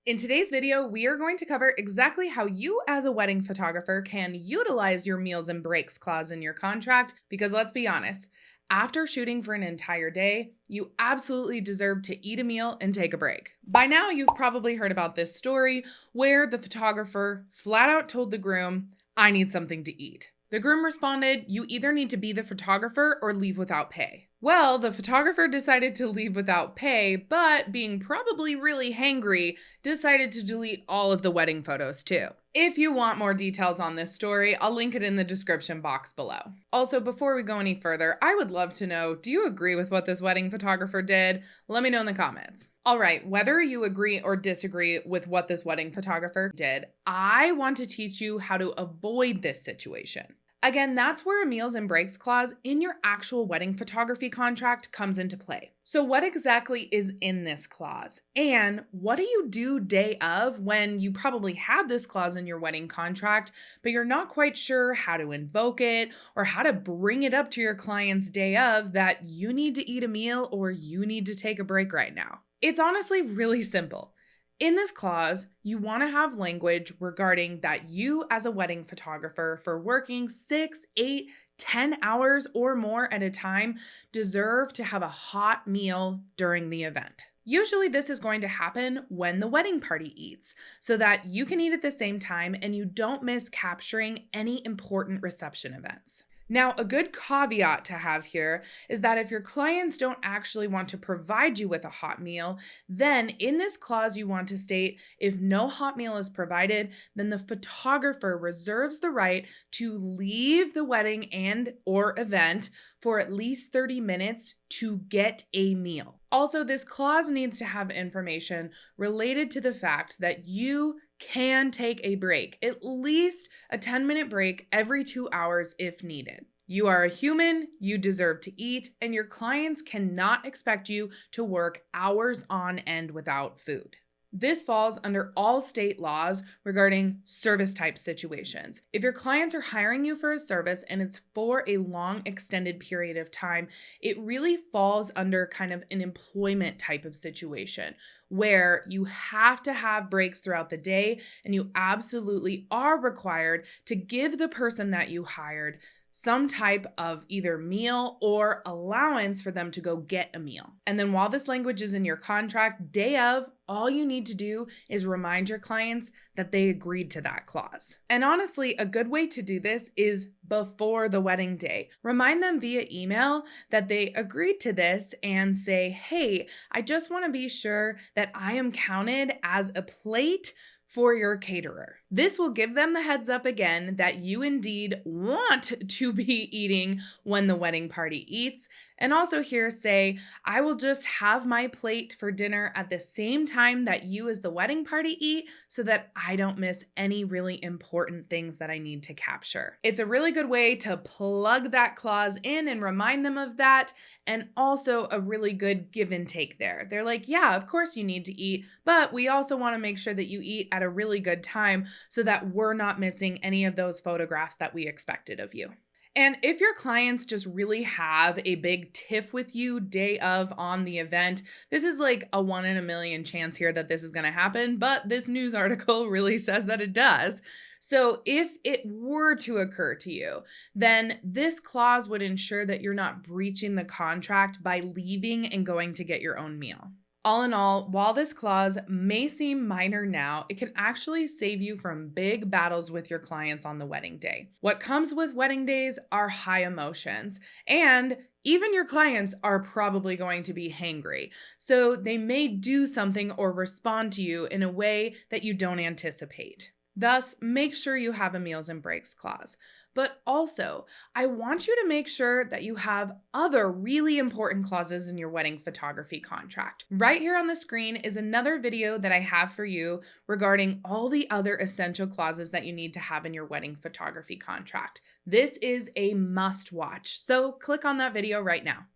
In today's video, we are going to cover exactly how you as a wedding photographer can utilize your meals and breaks clause in your contract because let's be honest, after shooting for an entire day, you absolutely deserve to eat a meal and take a break. By now, you've probably heard about this story where the photographer flat out told the groom, "I need something to eat." The groom responded, "You either need to be the photographer or leave without pay." Well, the photographer decided to leave without pay, but being probably really hangry, decided to delete all of the wedding photos too. If you want more details on this story, I'll link it in the description box below. Also, before we go any further, I would love to know, do you agree with what this wedding photographer did? Let me know in the comments. All right, whether you agree or disagree with what this wedding photographer did, I want to teach you how to avoid this situation. Again, that's where a meals and breaks clause in your actual wedding photography contract comes into play. So what exactly is in this clause? And what do you do day of when you probably have this clause in your wedding contract, but you're not quite sure how to invoke it or how to bring it up to your client's day of that you need to eat a meal or you need to take a break right now? It's honestly really simple. In this clause, you want to have language regarding that you as a wedding photographer for working 6, 8, 10 hours or more at a time deserve to have a hot meal during the event. Usually this is going to happen when the wedding party eats so that you can eat at the same time and you don't miss capturing any important reception events. Now, a good caveat to have here is that if your clients don't actually want to provide you with a hot meal, then in this clause you want to state if no hot meal is provided, then the photographer reserves the right to leave the wedding and or event for at least 30 minutes to get a meal. Also, this clause needs to have information related to the fact that you can take a break, at least a 10-minute break every 2 hours if needed. You are a human, you deserve to eat, and your clients cannot expect you to work hours on end without food. This falls under all state laws regarding service type situations. If your clients are hiring you for a service and it's for a long extended period of time, it really falls under kind of an employment type of situation where you have to have breaks throughout the day and you absolutely are required to give the person that you hired some type of either meal or allowance for them to go get a meal. And then while this language is in your contract, day of, all you need to do is remind your clients that they agreed to that clause. And honestly, a good way to do this is before the wedding day. Remind them via email that they agreed to this and say, "Hey, I just want to be sure that I am counted as a plate for your caterer." This will give them the heads up again that you indeed want to be eating when the wedding party eats. And also here say, "I will just have my plate for dinner at the same time that you as the wedding party eat so that I don't miss any really important things that I need to capture." It's a really good way to plug that clause in and remind them of that. And also a really good give and take there. They're like, "Yeah, of course you need to eat, but we also want to make sure that you eat at a really good time so that we're not missing any of those photographs that we expected of you." And if your clients just really have a big tiff with you day of on the event, this is like a 1 in a million chance here that this is going to happen, but this news article really says that it does. So if it were to occur to you, then this clause would ensure that you're not breaching the contract by leaving and going to get your own meal. All in all, while this clause may seem minor now, it can actually save you from big battles with your clients on the wedding day. What comes with wedding days are high emotions, and even your clients are probably going to be hangry. So they may do something or respond to you in a way that you don't anticipate. Thus, make sure you have a meals and breaks clause. But also, I want you to make sure that you have other really important clauses in your wedding photography contract. Right here on the screen is another video that I have for you regarding all the other essential clauses that you need to have in your wedding photography contract. This is a must watch, so click on that video right now.